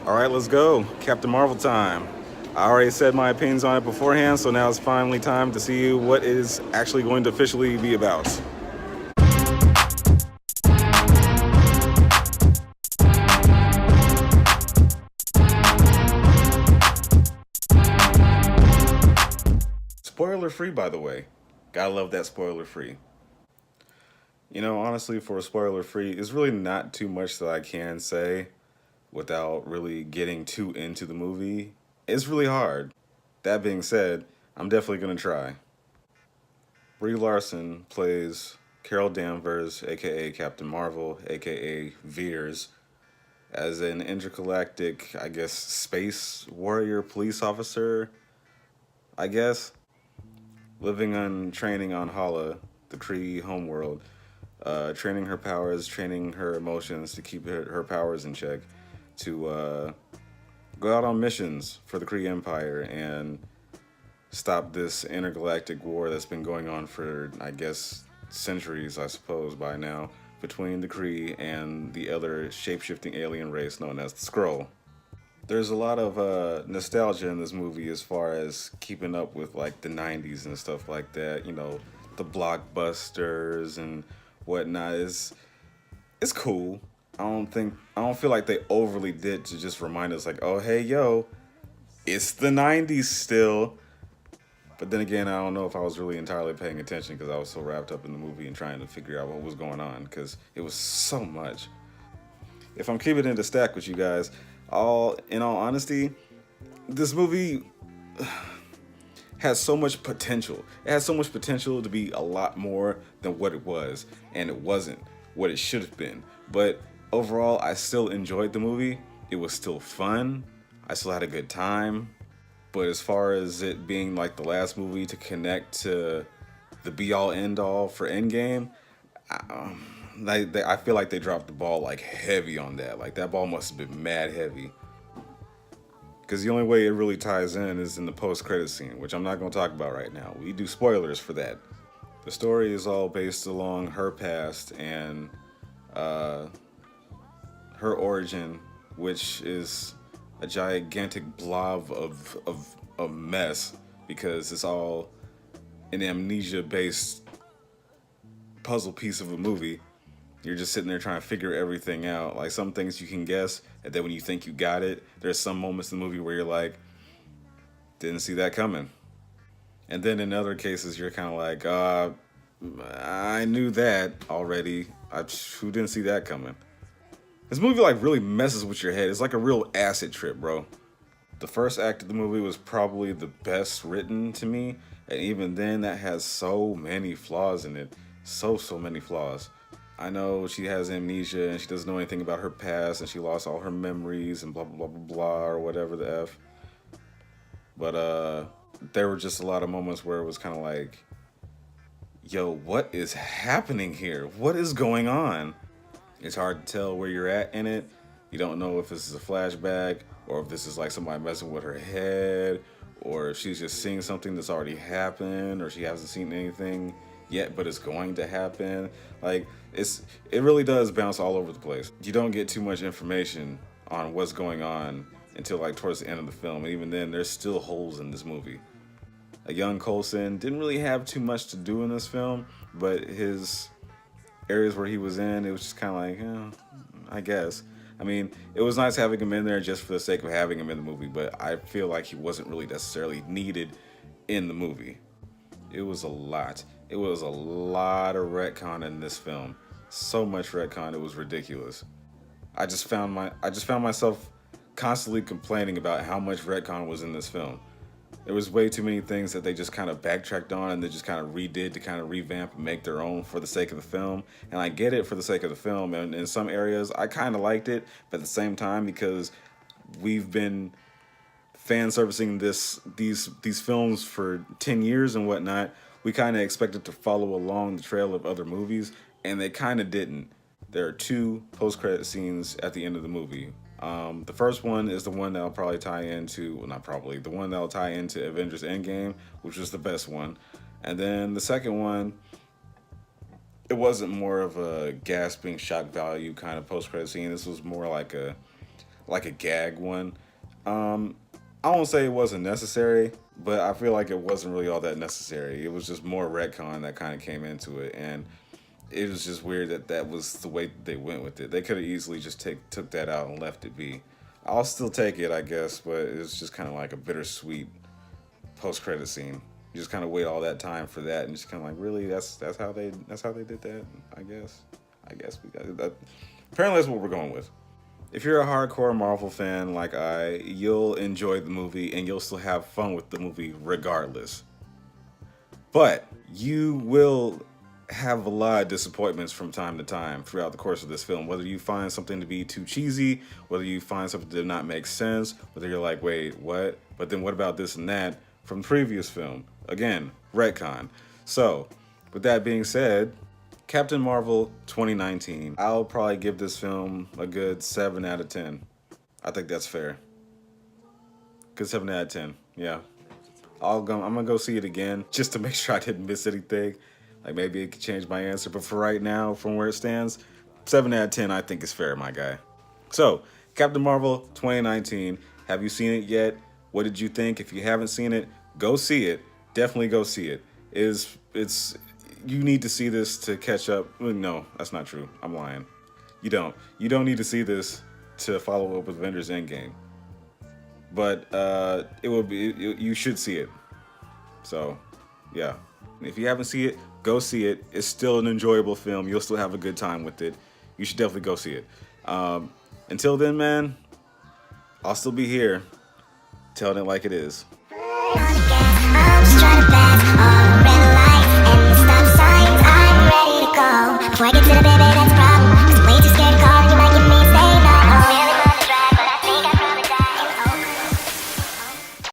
All right, let's go. Captain Marvel time. I already said my opinions on it beforehand, so now it's finally time to see what it is actually going to officially be about. Spoiler free, by the way. Gotta love that spoiler free. Honestly, for spoiler free, it's really not too much that I can say without really getting too into the movie. It's really hard. That being said, I'm definitely gonna try. Brie Larson plays Carol Danvers, aka Captain Marvel, aka Veers, as an intergalactic, I guess, space warrior police officer, I guess, living on training on Hala, the Kree homeworld, training her powers, training her emotions to keep her powers in check, to go out on missions for the Kree Empire and stop this intergalactic war that's been going on for, I guess, centuries, I suppose, by now, between the Kree and the other shape-shifting alien race known as the Skrull. There's a lot of nostalgia in this movie as far as keeping up with like the 90s and stuff like that. The blockbusters and whatnot. It's cool. I don't feel like they overly did to just remind us like, oh hey yo, it's the 90s still. But then again, I don't know if I was really entirely paying attention because I was so wrapped up in the movie and trying to figure out what was going on because it was so much. If I'm keeping it in stack with you guys, in all honesty, this movie has so much potential. It has so much potential to be a lot more than what it was, and it wasn't what it should have been. But overall, I still enjoyed the movie. It was still fun. I still had a good time. But as far as it being like the last movie to connect to the be all end all for Endgame, I feel like they dropped the ball like heavy on that. Like that ball must have been mad heavy. Because the only way it really ties in is in the post credit scene, which I'm not going to talk about right now. We do spoilers for that. The story is all based along her past and uh, her origin, which is a gigantic blob of a mess because it's all an amnesia based puzzle piece of a movie. You're just sitting there trying to figure everything out. Like some things you can guess, and then when you think you got it, there's some moments in the movie where you're like, didn't see that coming. And then in other cases, you're kind of like, I knew that already. Who didn't see that coming? This movie like really messes with your head. It's like a real acid trip, bro. The first act of the movie was probably the best written to me, and even then, that has so many flaws in it. So many flaws. I know she has amnesia and she doesn't know anything about her past and she lost all her memories and blah blah blah blah blah or whatever the f. But there were just a lot of moments where it was kind of like, yo, what is happening here? What is going on? It's hard to tell where you're at in it. You don't know if this is a flashback or if this is like somebody messing with her head or if she's just seeing something that's already happened or she hasn't seen anything yet but it's going to happen. Like it really does bounce all over the place. You don't get too much information on what's going on until like towards the end of the film, and even then there's still holes in this movie. A young Coulson didn't really have too much to do in this film, but his areas where he was in, it was just kind of like, I guess. I mean, it was nice having him in there just for the sake of having him in the movie, but I feel like he wasn't really necessarily needed in the movie. It was a lot. It was a lot of retcon in this film. So much retcon, it was ridiculous. I just found myself constantly complaining about how much retcon was in this film. There was way too many things that they just kind of backtracked on and they just kind of redid to kind of revamp and make their own for the sake of the film. And I get it for the sake of the film, and in some areas I kind of liked it, but at the same time, because we've been fan servicing these films for 10 years and whatnot, we kind of expected to follow along the trail of other movies, and they kind of didn't. There are two post-credit scenes at the end of the movie. The first one is the one that'll probably tie into, well, not probably, the one that'll tie into Avengers Endgame, which was the best one. And then the second one, it wasn't more of a gasping shock value kind of post-credit scene. This was more like like a gag one. I won't say it wasn't necessary, but I feel like it wasn't really all that necessary. It was just more retcon that kind of came into it, and it was just weird that that was the way they went with it. They could have easily just took that out and left it be. I'll still take it, I guess, but it's just kind of like a bittersweet post-credit scene. You just kind of wait all that time for that, and just kind of like, really, that's how they did that. I guess we got that. Apparently, that's what we're going with. If you're a hardcore Marvel fan like you'll enjoy the movie and you'll still have fun with the movie regardless. But you will have a lot of disappointments from time to time throughout the course of this film. Whether you find something to be too cheesy, whether you find something to not make sense, whether you're like, wait, what? But then what about this and that from the previous film? Again, retcon. So, with that being said, Captain Marvel 2019. I'll probably give this film a good 7 out of 10. I think that's fair. Good 7 out of 10. Yeah. I'm gonna go see it again just to make sure I didn't miss anything. Like maybe it could change my answer, but for right now, from where it stands, 7 out of 10 I think is fair, my guy. So, Captain Marvel 2019. Have you seen it yet? What did you think? If you haven't seen it, go see it. Definitely go see it. It's you need to see this to catch up. No, that's not true. I'm lying. You don't. You don't need to see this to follow up with Avengers Endgame. But it will be. You should see it. So, yeah. If you haven't seen it, go see it. It's still an enjoyable film. You'll still have a good time with it. You should definitely go see it. Until then, man, I'll still be here, telling it like it is. I'm just trying to pass all red lights and the stop signs. I'm ready to go. Before I get to the baby.